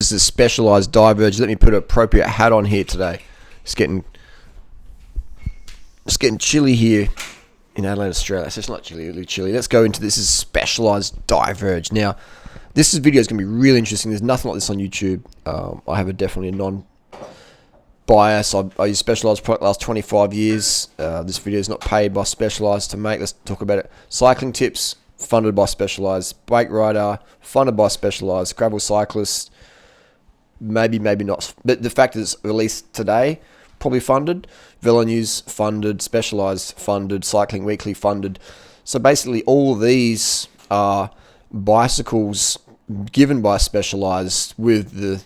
This is Specialized Diverge. Let me put an appropriate hat on here today. It's getting chilly here in Adelaide, Australia. So it's not chilly, really chilly. Let's go into this. Is Specialized Diverge. Now, this video is going to be really interesting. There's nothing like this on YouTube. I have definitely a non-bias. I use Specialized product the last 25 years. This video is not paid by Specialized to make. Let's talk about it. Cycling Tips, funded by Specialized. Bike Rider, funded by Specialized. Gravel Cyclist, maybe not. But the fact that it's released today, probably funded. Velo News, funded. Specialized, funded. Cycling Weekly, funded. So basically all of these are bicycles given by Specialized with the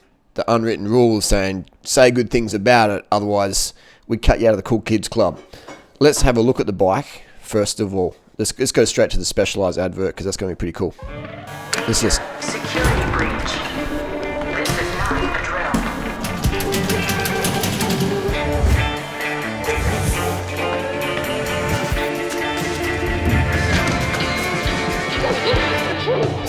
unwritten rule saying, say good things about it, otherwise we cut you out of the cool kids club. Let's have a look at the bike, first of all. Let's go straight to the Specialized advert, because that's going to be pretty cool. This is Security breach. This is not a drill.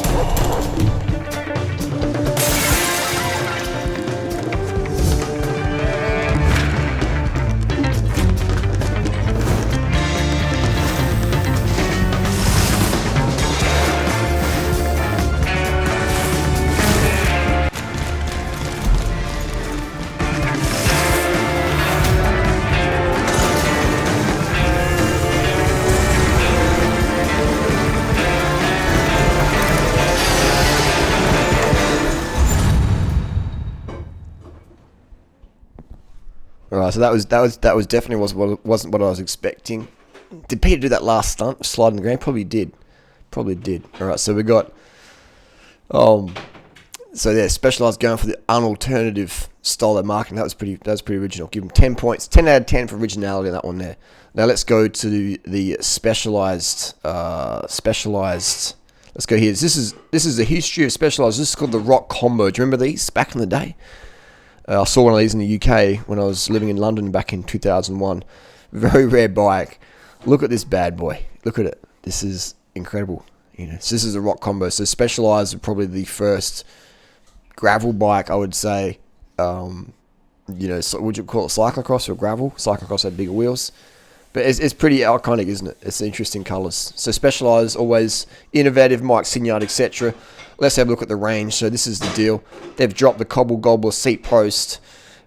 Alright, so that was definitely wasn't what I was expecting. Did Peter do that last stunt, slide on the ground? Probably did. Alright, so we got Specialized going for the unalternative style of marketing. That was pretty original. Give them 10 points, 10 out of 10 for originality on that one there. Now let's go to the Specialized. Let's go here. This is the history of Specialized. This is called the Rock Combo. Do you remember these back in the day? I saw one of these in the UK when I was living in London back in 2001. Very rare bike. Look at this bad boy. Look at it. This is incredible. So this is a Rock Combo. So Specialized are probably the first gravel bike, I would say. So would you call it cyclocross or gravel? Cyclocross had bigger wheels. But it's pretty iconic, isn't it? It's interesting colours. So Specialized, always innovative, Mike Signard, etc. Let's have a look at the range. So this is the deal. They've dropped the Cobble Gobbler seat post.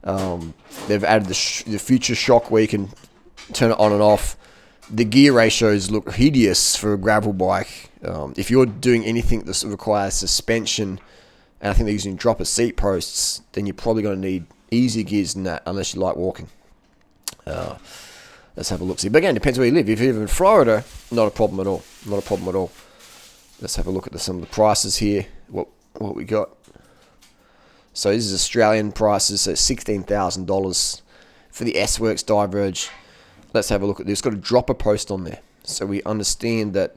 They've added the future shock where you can turn it on and off. The gear ratios look hideous for a gravel bike. If you're doing anything that requires suspension, and I think they're using dropper seat posts, then you're probably going to need easier gears than that, unless you like walking. Let's have a look. See, but again, it depends where you live. If you live in Florida, not a problem at all. Let's have a look at some of the prices here. What we got. So this is Australian prices. So $16,000 for the S-Works Diverge. Let's have a look at this. It's got a dropper post on there. So we understand that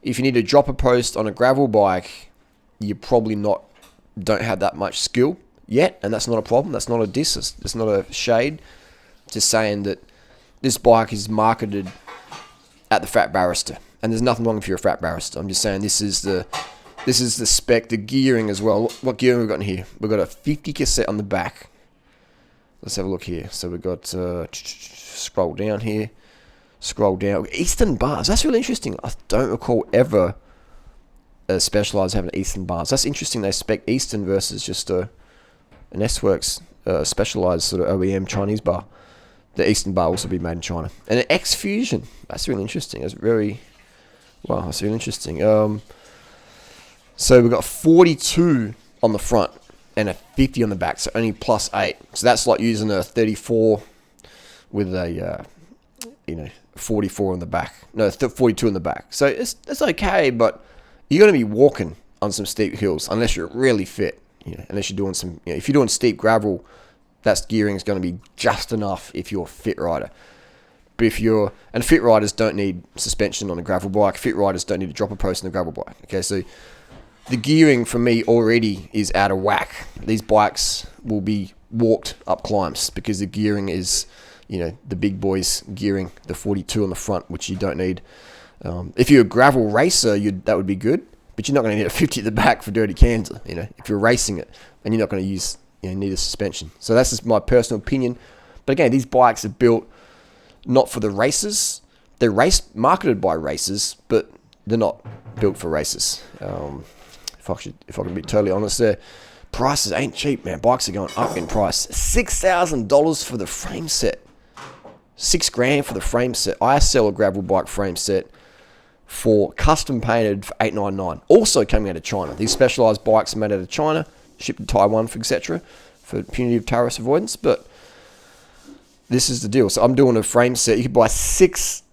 if you need a dropper post on a gravel bike, you probably don't have that much skill yet, and that's not a problem. That's not a diss. It's not a shade. Just saying that this bike is marketed at the fat barrister, and there's nothing wrong if you're a fat barrister. I'm just saying this is the spec, the gearing as well. What gearing we've got in here? We've got a 50 cassette on the back. Let's have a look here. So we've got scroll down here. Eastern bars. That's really interesting. I don't recall ever Specialized having Eastern bars. That's interesting. They spec Eastern versus just an S-Works Specialized sort of OEM Chinese bar. The Eastern bar also be made in China. And an X Fusion. That's really interesting. That's really interesting. So we've got 42 on the front and a 50 on the back. So only plus 8. So that's like using a 34 with a 44 on the back. No, 42 on the back. So it's okay, but you're going to be walking on some steep hills unless you're really fit. Unless you're doing some. If you're doing steep gravel, that gearing is going to be just enough if you're a fit rider. But fit riders don't need suspension on a gravel bike. Fit riders don't need a dropper post on a gravel bike. Okay, so the gearing for me already is out of whack. These bikes will be walked up climbs because the gearing is, the big boys gearing, the 42 on the front, which you don't need. If you're a gravel racer, that would be good. but you're not going to need a 50 at the back for dirty cans, if you're racing it, and you're not going to use, need a suspension. So that's just my personal opinion. But again, these bikes are built not for the races. They're marketed by racers, but they're not built for races. If I can be totally honest there, prices ain't cheap, man. Bikes are going up in price. $6,000 for the frame set. $6,000 for the frame set. I sell a gravel bike frame set for custom painted for $899. Also coming out of China. These specialized bikes are made out of China, shipped to Taiwan, etc., for punitive tariff avoidance. But this is the deal. So I'm doing a frame set. You could buy 6.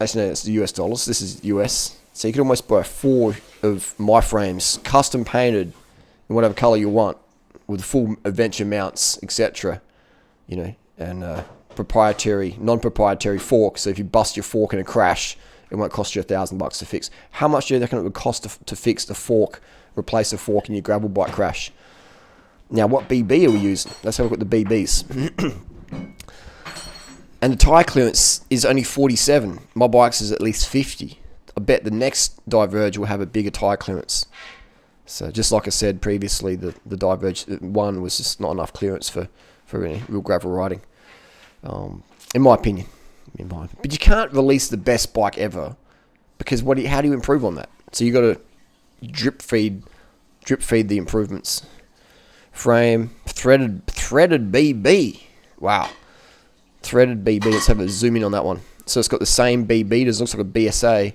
Actually, no, it's the US dollars. This is US. So you could almost buy 4 of my frames, custom painted in whatever color you want, with full adventure mounts, etc. And proprietary, non-proprietary fork. So if you bust your fork in a crash, it won't cost you $1,000 to fix. How much do you reckon it would cost to fix the fork, replace a fork in your gravel bike crash? Now, what BB are we using? Let's have a look at the BBs. And the tyre clearance is only 47. My bike's is at least 50. I bet the next Diverge will have a bigger tyre clearance. So just like I said previously, the Diverge 1 was just not enough clearance for any real gravel riding. In my opinion. But you can't release the best bike ever, because how do you improve on that? So you got to drip feed the improvements. Frame, threaded BB. Wow. Threaded BB. Let's have a zoom in on that one. So it's got the same BB. It looks like a BSA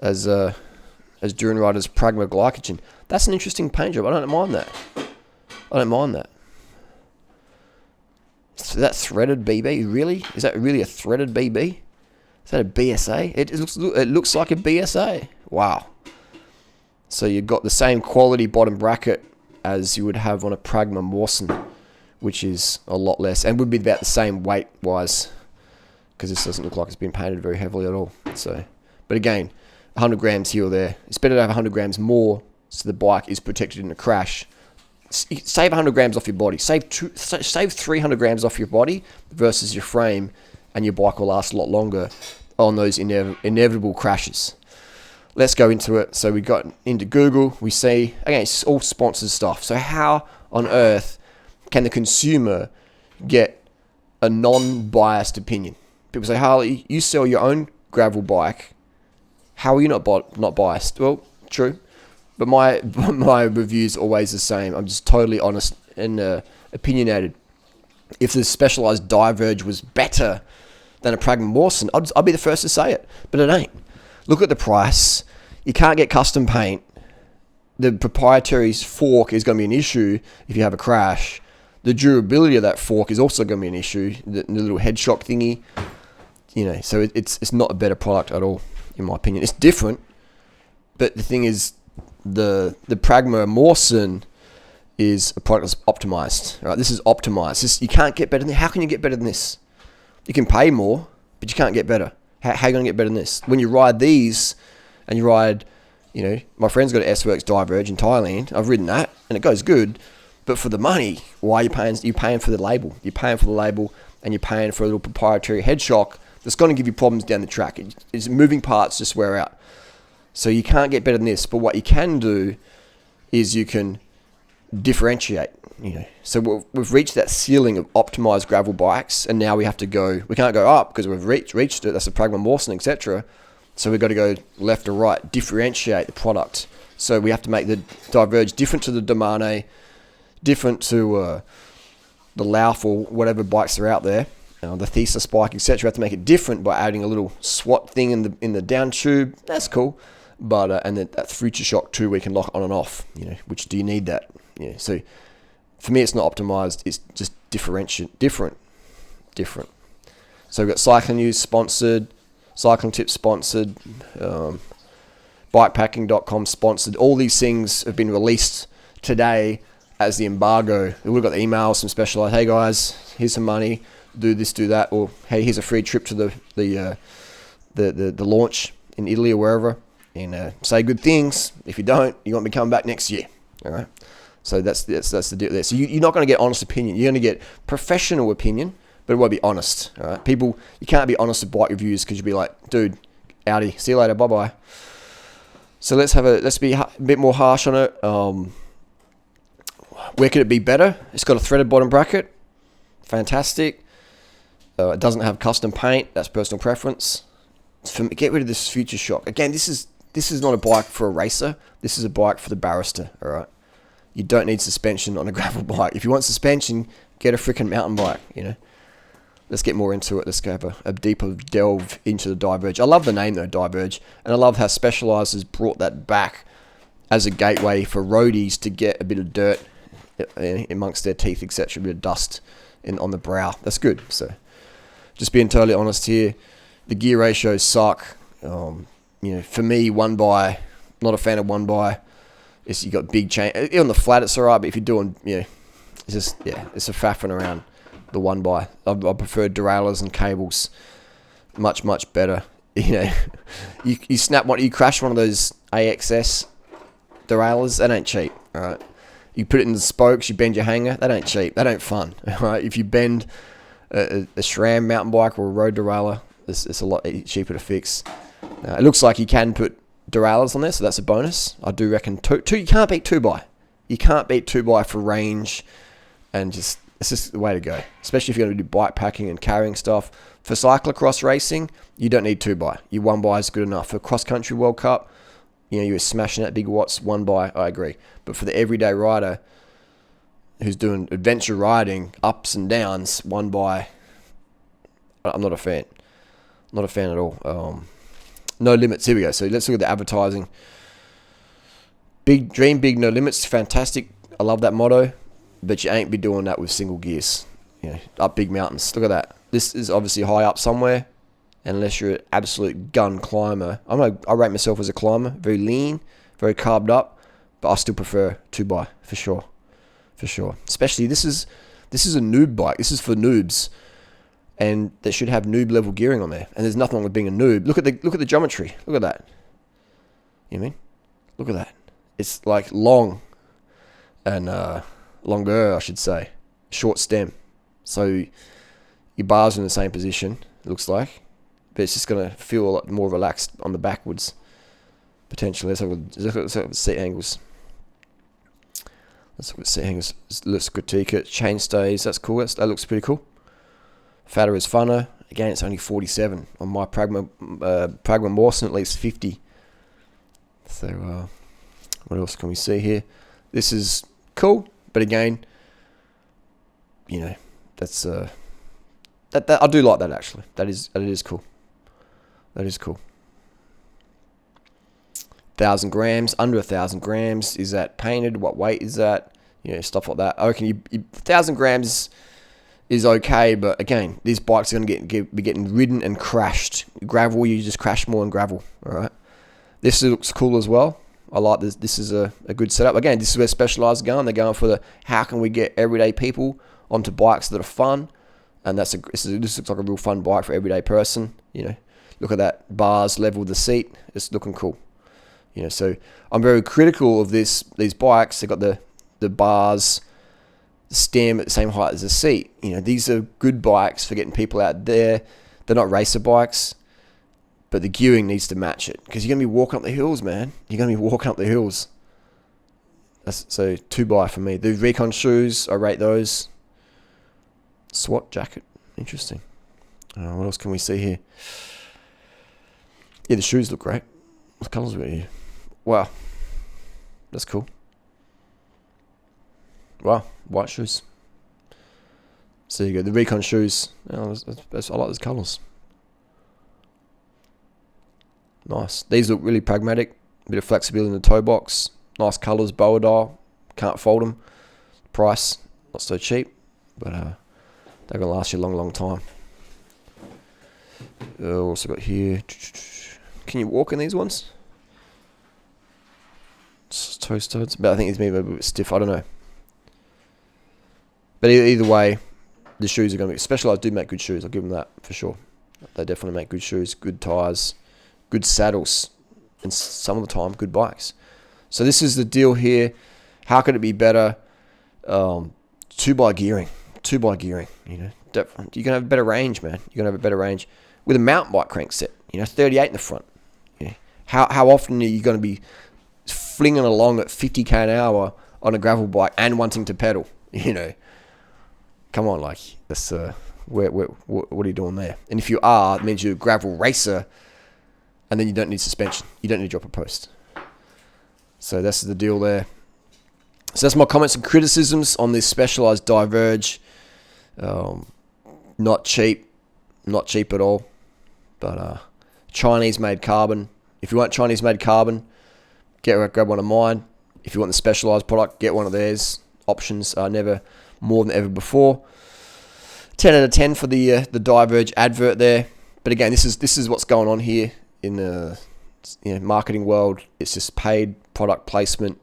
as durianrider's Pragma Glycogen. That's an interesting paint job. I don't mind that. So that threaded BB, really? Is that really a threaded BB? Is that a BSA? It looks like a BSA. Wow. So you've got the same quality bottom bracket as you would have on a Pragma Mawson, which is a lot less, and would be about the same weight-wise, because this doesn't look like it's been painted very heavily at all. So, but again, 100 grams here or there. It's better to have 100 grams more, so the bike is protected in a crash. Save 100 grams off your body. Save 300 grams off your body versus your frame, and your bike will last a lot longer on those inevitable crashes. Let's go into it. So we got into Google. We see, again, it's all sponsored stuff. So how on earth can the consumer get a non-biased opinion? People say, Harley, you sell your own gravel bike. How are you not biased? Well, true. But my review's always the same. I'm just totally honest and opinionated. If the specialized Diverge was better than a Pragma Mawson, I'll be the first to say it. But it ain't. Look at the price. You can't get custom paint. The proprietary fork is going to be an issue if you have a crash. The durability of that fork is also going to be an issue. The little head shock thingy. So it's not a better product at all, in my opinion. It's different. But the thing is, the Pragma Mawson is a product that's optimized. Right? This is optimized. You can't get better than this. How can you get better than this? You can pay more, but you can't get better. How are you going to get better than this? When you ride these, and you ride, my friend's got an S-Works Diverge in Thailand. I've ridden that, and it goes good. But for the money, why are you paying? You're paying for the label. You're paying for the label, and you're paying for a little proprietary head shock that's going to give you problems down the track. It's moving parts just wear out. So you can't get better than this. But what you can do is you can differentiate. So we've reached that ceiling of optimized gravel bikes, and now we have to go. We can't go up because we've reached it. That's a Pragma Mawson, etc. So we've got to go left or right, differentiate the product. So we have to make the Diverge different to the Domane, different to the Lauf or whatever bikes are out there, the Thesis bike, etc. We have to make it different by adding a little SWAT thing in the down tube. That's cool. But and then that Future Shock 2 we can lock on and off. Which do you need that? So for me, it's not optimized. It's just different. So we've got Cycling News sponsored, Cycling Tips sponsored, bikepacking.com sponsored. All these things have been released today as the embargo. We've got the emails from Specialized. Hey guys, here's some money. Do this, do that. Or hey, here's a free trip to the launch in Italy or wherever. And say good things. If you don't, you won't be coming back next year. All right. So that's the deal there. So you're not going to get honest opinion. You're going to get professional opinion, but it won't be honest. All right. People, you can't be honest with bike reviews because you'll be like, dude, Audi, see you later, bye bye. So let's be a bit more harsh on it. Where could it be better? It's got a threaded bottom bracket. Fantastic. It doesn't have custom paint. That's personal preference. Get rid of this Future Shock. Again, this is not a bike for a racer. This is a bike for the barrister, all right? You don't need suspension on a gravel bike. If you want suspension, get a freaking mountain bike, you know? Let's get more into it. Let's go have a deeper delve into the Diverge. I love the name, though, Diverge. And I love how Specialized has brought that back as a gateway for roadies to get a bit of dirt amongst their teeth, etc., a bit of dust on the brow. That's good. So, just being totally honest here, the gear ratios suck. You know, for me, one by, not a fan of one by. You got big chain on the flat. It's alright, but if you're doing, you know, it's just it's a faffing around the one by. I prefer derailleurs and cables, much better. You know, you snap one, you crash one of those AXS derailleurs. That ain't cheap, all right. You put it in the spokes, you bend your hanger. That ain't cheap. That ain't fun, all right. If you bend a SRAM mountain bike or a road derailleur, it's a lot cheaper to fix. It looks like you can put derailleurs on there, so that's a bonus. I do reckon two. You can't beat 2x. You can't beat 2x for range, and it's just the way to go. Especially if you're going to do bike packing and carrying stuff. For cyclocross racing, you don't need 2x. Your 1x is good enough. For cross country World Cup, you know, you're smashing out big watts. 1x, I agree. But for the everyday rider who's doing adventure riding, ups and downs, 1x, I'm not a fan. Not a fan at all. No limits. Here we go. So let's look at the advertising. Big dream, big, no limits. Fantastic. I love that motto. But you ain't be doing that with single gears. You know, up big mountains. Look at that. This is obviously high up somewhere. Unless you're an absolute gun climber. I rate myself as a climber. Very lean, very carbed up. But I still prefer 2x for sure. For sure. Especially this is a noob bike. This is for noobs. And they should have noob level gearing on there. And there's nothing wrong with being a noob. Look at the geometry. Look at that. You know what I mean? Look at that. It's like long and longer, I should say. Short stem. So your bars are in the same position, it looks like. But it's just going to feel a lot more relaxed on the backwards. Potentially. Let's look at the seat angles. Let's look at the seat angles. Let's critique it. Chain stays. That's cool. That looks pretty cool. Fatter is funner. Again, it's only 47. On my Pragma Mawson, at least 50. So, what else can we see here? This is cool, but again, you know, that's that I do like that actually. That is cool. That is cool. 1,000 grams, under 1,000 grams. Is that painted? What weight is that? You know, stuff like that. I reckon 1,000 grams is okay, but again, these bikes are going to be getting ridden and crashed. Gravel, you just crash more in gravel, all right? This looks cool as well. I like this. This is a good setup. Again, this is where Specialized are going. They're going for the how can we get everyday people onto bikes that are fun, and this looks like a real fun bike for everyday person. You know, look at that bars level the seat. It's looking cool. You know, so I'm very critical of these bikes. They've got the bars, stem at the same height as the seat. You know, these are good bikes for getting people out there. They're not racer bikes, but the gearing needs to match it because you're going to be walking up the hills, man. You're going to be walking up the hills. So 2x for me. The Recon shoes, I rate those. SWAT jacket, interesting. What else can we see here? Yeah, the shoes look great. What colours we got here? Wow, that's cool. Wow, white shoes. So you go, the Recon shoes. Oh, I like those colours. Nice. These look really pragmatic. Bit of flexibility in the toe box. Nice colours, boa dial. Can't fold them. Price, not so cheap. But they're going to last you a long, long time. Also got here. Can you walk in these ones? Toe studs. But I think it's maybe a bit stiff. I don't know. But either way, the shoes are going to be... Specialized do make good shoes. I'll give them that for sure. They definitely make good shoes, good tyres, good saddles, and some of the time, good bikes. So this is the deal here. How could it be better? 2x gearing. 2x gearing, you know. You're going to have a better range, man. You're going to have a better range with a mountain bike crank set. You know, 38 in the front. Yeah. How often are you going to be flinging along at 50k an hour on a gravel bike and wanting to pedal. Come on, like that's what are you doing there? And if you are, it means you're a gravel racer, and then you don't need suspension. You don't need to drop a post. So that's the deal there. So that's my comments and criticisms on this Specialized Diverge. Not cheap at all. But Chinese-made carbon. If you want Chinese-made carbon, grab one of mine. If you want the Specialized product, get one of theirs. Options are never more than ever before. 10 out of 10 for the Diverge advert there. But again, this is what's going on here in the marketing world. It's just paid product placement.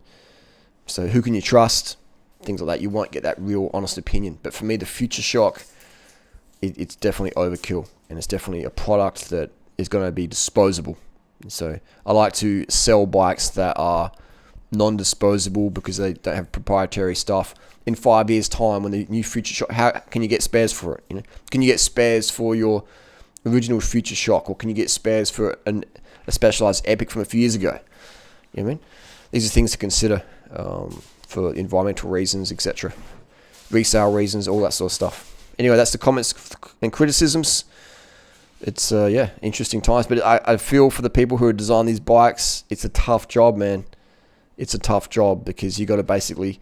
So who can you trust? Things like that. You won't get that real honest opinion. But for me, the Future Shock, it's definitely overkill. And it's definitely a product that is going to be disposable. So I like to sell bikes that are non-disposable because they don't have proprietary stuff. In 5 years' time, when the new Future Shock, how can you get spares for it? Can you get spares for your original Future Shock, or can you get spares for a Specialized Epic from a few years ago? You know what I mean? These are things to consider for environmental reasons, etc., resale reasons, all that sort of stuff. Anyway, that's the comments and criticisms. It's interesting times, but I feel for the people who are designing these bikes, it's a tough job, man. It's a tough job because you got to basically,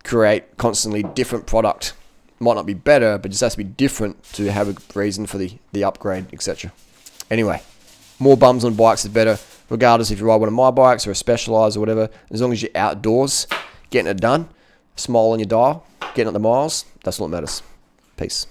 create constantly different product. Might not be better, but just has to be different to have a reason for the upgrade, etc. Anyway, more bums on bikes is better, regardless if you ride one of my bikes or a Specialized or whatever. As long as you're outdoors, getting it done, smile on your dial, getting up the miles, that's what matters. Peace.